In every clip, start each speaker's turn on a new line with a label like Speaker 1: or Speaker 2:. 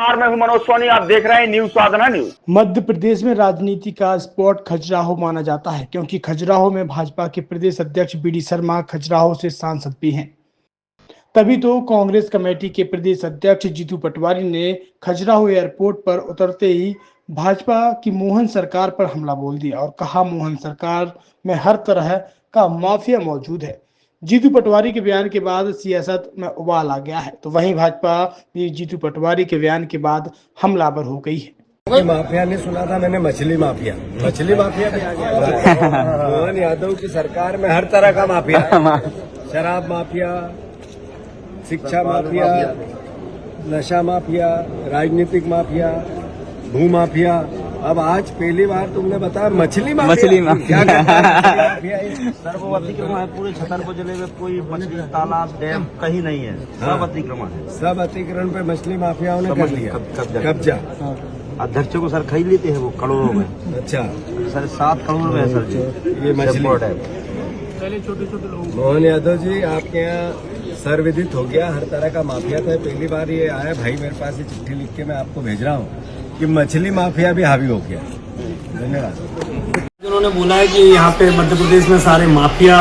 Speaker 1: मैं हूं मनोज सोनी, आप देख रहे हैं न्यूज साधना न्यूज।
Speaker 2: मध्य प्रदेश में राजनीति का स्पॉट खजुराहो माना जाता है, क्योंकि खजुराहो में भाजपा के प्रदेश अध्यक्ष बीडी शर्मा खजुराहो से सांसद भी हैं। तभी तो कांग्रेस कमेटी के प्रदेश अध्यक्ष जीतू पटवारी ने खजुराहो एयरपोर्ट पर उतरते ही भाजपा की मोहन सरकार पर हमला बोल दिया और कहा मोहन सरकार में हर तरह का माफिया मौजूद है। जीतू पटवारी के बयान के बाद सियासत में उबाल आ गया है, तो वहीं भाजपा भी जीतू पटवारी के बयान के बाद हमलावर हो गई है।
Speaker 3: माफिया ने सुना था मैंने, मछली माफिया भी आ गया। मोहन यादव की सरकार में हर तरह का माफिया, शराब माफिया, शिक्षा माफिया, नशा माफिया, राजनीतिक माफिया, भू माफिया। अब आज पहली बार तुमने बताया मछली माफिया। क्या
Speaker 4: सर वो अतिक्रमण है पूरे छतरपुर जिले में, कोई मछली तालाब डैम कहीं नहीं है, सब अतिक्रमण है।
Speaker 3: सब अतिक्रमण पे मछली माफियाओं ने कर लिया कब्जा।
Speaker 4: अध्यक्षों को सर खरीद लेते हैं वो करोड़ों में।
Speaker 3: अच्छा
Speaker 4: सर 7 करोड़ में है सर जी
Speaker 3: ये मछली।
Speaker 4: पहले छोटे लोग।
Speaker 3: मोहन यादव जी आपके यहाँ सर्वविदित हो गया, हर तरह का माफिया था। पहली बार ये आया भाई मेरे पास ये चिट्ठी लिख के मैं आपको भेज रहा हूँ कि मछली माफिया भी हावी हो गया। धन्यवाद।
Speaker 5: उन्होंने बोला है कि यहाँ पे मध्य प्रदेश में सारे माफिया,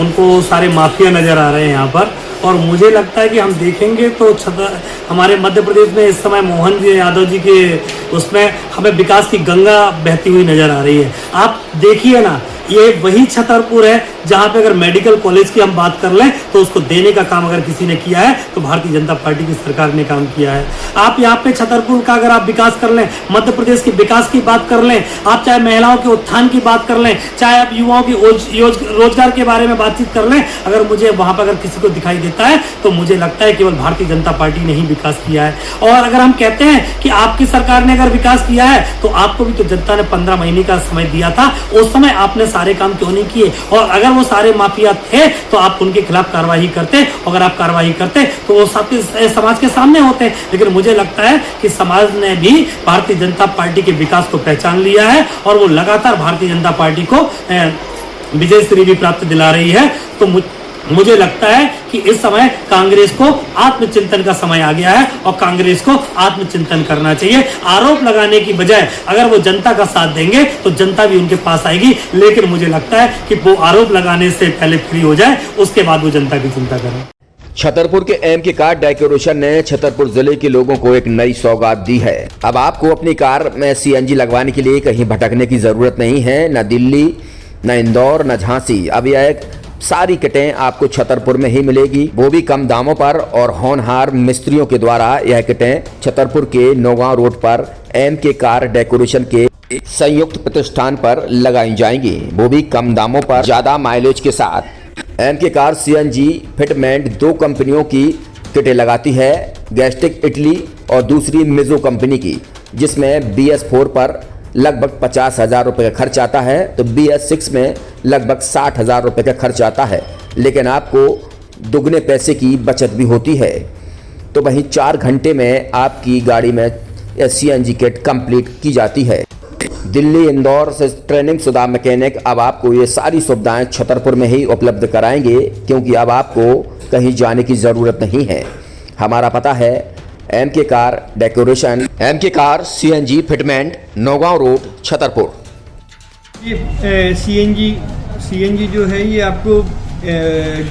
Speaker 5: उनको सारे माफिया नजर आ रहे हैं यहाँ पर, और मुझे लगता है कि हम देखेंगे तो हमारे मध्य प्रदेश में इस समय मोहन जी यादव जी के उसमें हमें विकास की गंगा बहती हुई नजर आ रही है। आप देखिए ना, ये वही छतरपुर है जहां पे अगर मेडिकल कॉलेज की हम बात कर लें तो उसको देने का काम अगर किसी ने किया है तो भारतीय जनता पार्टी की सरकार ने काम किया है। आप यहाँ पे छतरपुर का अगर आप विकास कर लें, मध्य प्रदेश के विकास की बात कर लें, आप चाहे महिलाओं के उत्थान की बात कर लें, चाहे आप युवाओं की रोजगार के बारे में बातचीत कर लें, अगर मुझे वहां पर अगर किसी को दिखाई देता है तो मुझे लगता है केवल भारतीय जनता पार्टी ने ही विकास किया है। और अगर हम कहते हैं कि आपकी सरकार ने अगर विकास किया है तो आपको भी तो जनता ने 15 महीने का समय दिया था, उस समय आपने सारे काम क्यों नहीं किए? और अगर वो सारे माफिया थे तो आप उनके खिलाफ कार्रवाई करते, अगर आप कार्रवाई करते तो वो समाज के सामने होते। लेकिन मुझे लगता है कि समाज ने भी भारतीय जनता पार्टी के विकास को पहचान लिया है और वो लगातार भारतीय जनता पार्टी को विजय श्री भी प्राप्त दिला रही है। तो मुझे लगता है कि इस समय कांग्रेस को आत्मचिंतन का समय आ गया है और कांग्रेस को आत्मचिंतन करना चाहिए। आरोप लगाने की बजाय अगर वो जनता का साथ देंगे तो जनता भी उनके पास आएगी। लेकिन मुझे लगता है कि वो आरोप लगाने से पहले फ्री हो जाए, उसके बाद वो जनता की चिंता करें।
Speaker 6: छतरपुर के एम के कार डेकोरेशन ने छतरपुर जिले के लोगों को एक नई सौगात दी है। अब आपको अपनी कार में सीएनजी लगवाने के लिए कहीं भटकने की जरूरत नहीं है, न दिल्ली, न इंदौर, न झांसी। अब यह सारी किटें आपको छतरपुर में ही मिलेगी, वो भी कम दामों पर। और होनहार मिस्त्रियों के द्वारा यह किटें छतरपुर के नौगांव रोड पर एम के कार डेकोरेशन के संयुक्त प्रतिष्ठान पर लगाई जाएंगी, वो भी कम दामों पर, ज्यादा माइलेज के साथ। एम के कार सीएनजी फिटमेंट 2 कंपनियों की किटें लगाती है, गैस्टिक इटली और दूसरी मिजो कंपनी की, जिसमें BS4 पर लगभग 50,000 रुपये का खर्च आता है, तो BS6 में लगभग 60,000 रुपये का खर्च आता है। लेकिन आपको दुगने पैसे की बचत भी होती है। तो वहीं 4 घंटे में आपकी गाड़ी में CNG किट कंप्लीट की जाती है। दिल्ली, इंदौर से ट्रेनिंग शुदा मैकेनिक अब आपको ये सारी सुविधाएं छतरपुर में ही उपलब्ध कराएंगे, क्योंकि अब आपको कहीं जाने की ज़रूरत नहीं है। हमारा पता है एम के कार डेकोरेशन, एम के car CNG fitment, Naugaon road, Chhatarpur.
Speaker 7: ये सीएनजी जो है ये आपको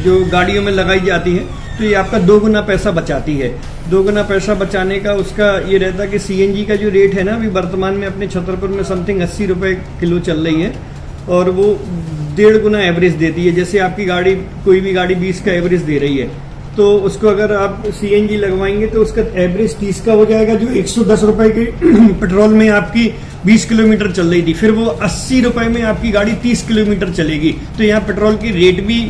Speaker 7: जो गाड़ियों में लगाई जाती है तो ये आपका 2 गुना पैसा बचाती है। 2 गुना पैसा बचाने का उसका ये रहता है कि सीएनजी का जो रेट है ना, अभी वर्तमान में अपने छतरपुर में समथिंग 80 रुपये किलो चल रही है और वो 1.5 गुना एवरेज देती है। जैसे आपकी गाड़ी, कोई भी गाड़ी 20 का एवरेज दे रही है तो उसको अगर आप सीएनजी लगवाएंगे तो उसका एवरेज 30 का हो जाएगा, जो 110 रुपए के पेट्रोल में आपकी 20 किलोमीटर चल रही थी, फिर वो 80 रुपए में आपकी गाड़ी 30 किलोमीटर चलेगी। तो यहाँ पेट्रोल की रेट भी,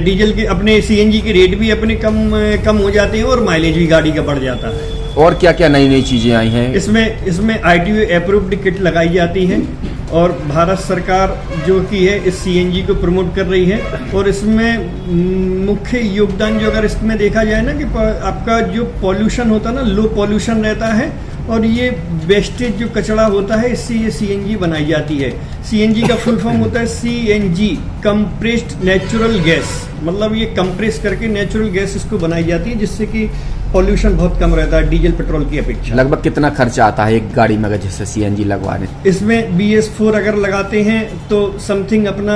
Speaker 7: डीजल के, अपने सीएनजी के रेट भी अपने कम हो जाते हैं और माइलेज भी गाड़ी का बढ़ जाता है।
Speaker 6: और क्या क्या नई नई चीजें आई हैं?
Speaker 7: इसमें ITO अप्रूव्ड किट लगाई जाती है और भारत सरकार जो की है इस सीएनजी को प्रमोट कर रही है। और इसमें मुख्य योगदान जो अगर इसमें देखा जाए ना कि आपका जो पॉल्यूशन होता है ना, लो पॉल्यूशन रहता है और ये वेस्टेज जो कचरा होता है इससे ये सीएनजी बनाई जाती है। सीएनजी का फुल फॉर्म होता है CNG, कंप्रेस्ड नेचुरल गैस। मतलब ये कंप्रेस करके नेचुरल गैस इसको बनाई जाती है जिससे कि पॉल्यूशन बहुत कम रहता है डीजल पेट्रोल की अपेक्षा।
Speaker 6: लगभग कितना खर्चा आता है एक गाड़ी में अगर जैसे सीएनजी लगवाने?
Speaker 7: इसमें BS4 अगर लगाते हैं तो समथिंग अपना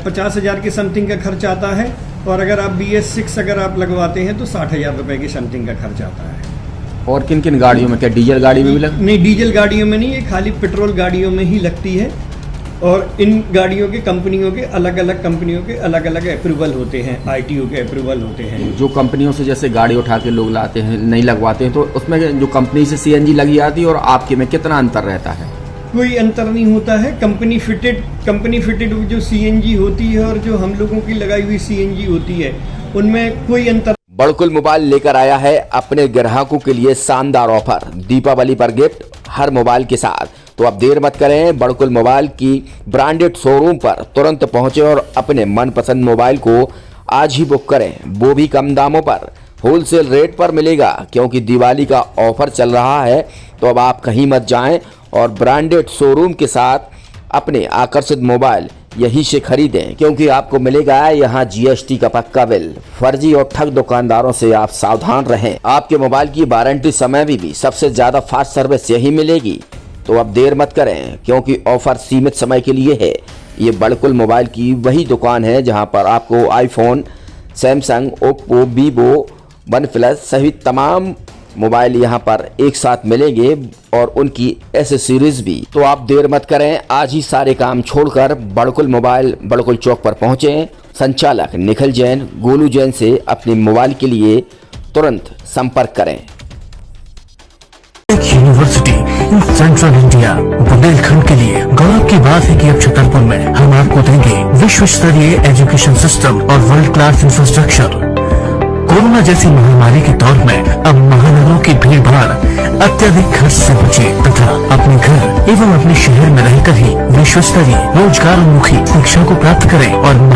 Speaker 7: 50,000 के समथिंग का खर्च आता है, और अगर आप BS6 अगर आप लगवाते हैं तो 60,000 रुपए के समथिंग का खर्च आता है।
Speaker 6: और किन किन गाड़ियों में, क्या डीजल गाड़ी में भी
Speaker 7: नहीं, डीजल गाड़ियों में नहीं, ये खाली पेट्रोल गाड़ियों में ही लगती है। और इन गाड़ियों के कंपनियों के अलग अलग कंपनियों के अलग अलग अप्रूवल होते हैं, ITO के अप्रूवल होते हैं।
Speaker 6: जो कंपनियों से जैसे गाड़ी उठा के लोग लाते हैं, नहीं लगवाते हैं, तो उसमें जो कंपनी से सीएनजी लगी आती है और आपके में कितना अंतर रहता है?
Speaker 7: कोई अंतर नहीं होता है। कंपनी फिटेड जो CNG होती है और जो हम लोगों की लगाई हुई CNG होती है, उनमें कोई अंतर।
Speaker 6: बड़कुल मोबाइल लेकर आया है अपने ग्राहकों के लिए शानदार ऑफर, दीपावली पर गिफ्ट हर मोबाइल के साथ। तो अब देर मत करें, बड़कुल मोबाइल की ब्रांडेड शोरूम पर तुरंत पहुंचे और अपने मनपसंद मोबाइल को आज ही बुक करें, वो भी कम दामों पर, होलसेल रेट पर मिलेगा, क्योंकि दिवाली का ऑफर चल रहा है। तो अब आप कहीं मत जाएं और ब्रांडेड शोरूम के साथ अपने आकर्षित मोबाइल यहीं से खरीदें, क्योंकि आपको मिलेगा यहाँ GST का पक्का बिल। फर्जी और ठग दुकानदारों से आप सावधान रहें। आपके मोबाइल की वारंटी समय में भी सबसे ज्यादा फास्ट सर्विस यही मिलेगी। तो अब देर मत करें, क्योंकि ऑफर सीमित समय के लिए है। ये बड़कुल मोबाइल की वही दुकान है जहां पर आपको iPhone, Samsung, Oppo, Vivo, OnePlus सहित तमाम मोबाइल यहां पर एक साथ मिलेंगे और उनकी एसेसरीज भी। तो आप देर मत करें, आज ही सारे काम छोड़कर बड़कुल मोबाइल बड़कुल चौक पर पहुंचें। संचालक निखिल जैन, गोलू जैन से अपने मोबाइल के लिए तुरंत संपर्क करें।
Speaker 8: University in central India Bundelkhand के लिए गौरव की बात है कि अब छतरपुर में हम आपको देंगे विश्व स्तरीय एजुकेशन सिस्टम और वर्ल्ड क्लास इंफ्रास्ट्रक्चर। कोरोना जैसी महामारी के दौर में अब महानगरों की भीड़ भाड़ अत्यधिक खर्च से बचे तथा अपने घर एवं अपने शहर में रहकर ही विश्व स्तरीय रोजगार उन्मुखी शिक्षा को प्राप्त करें और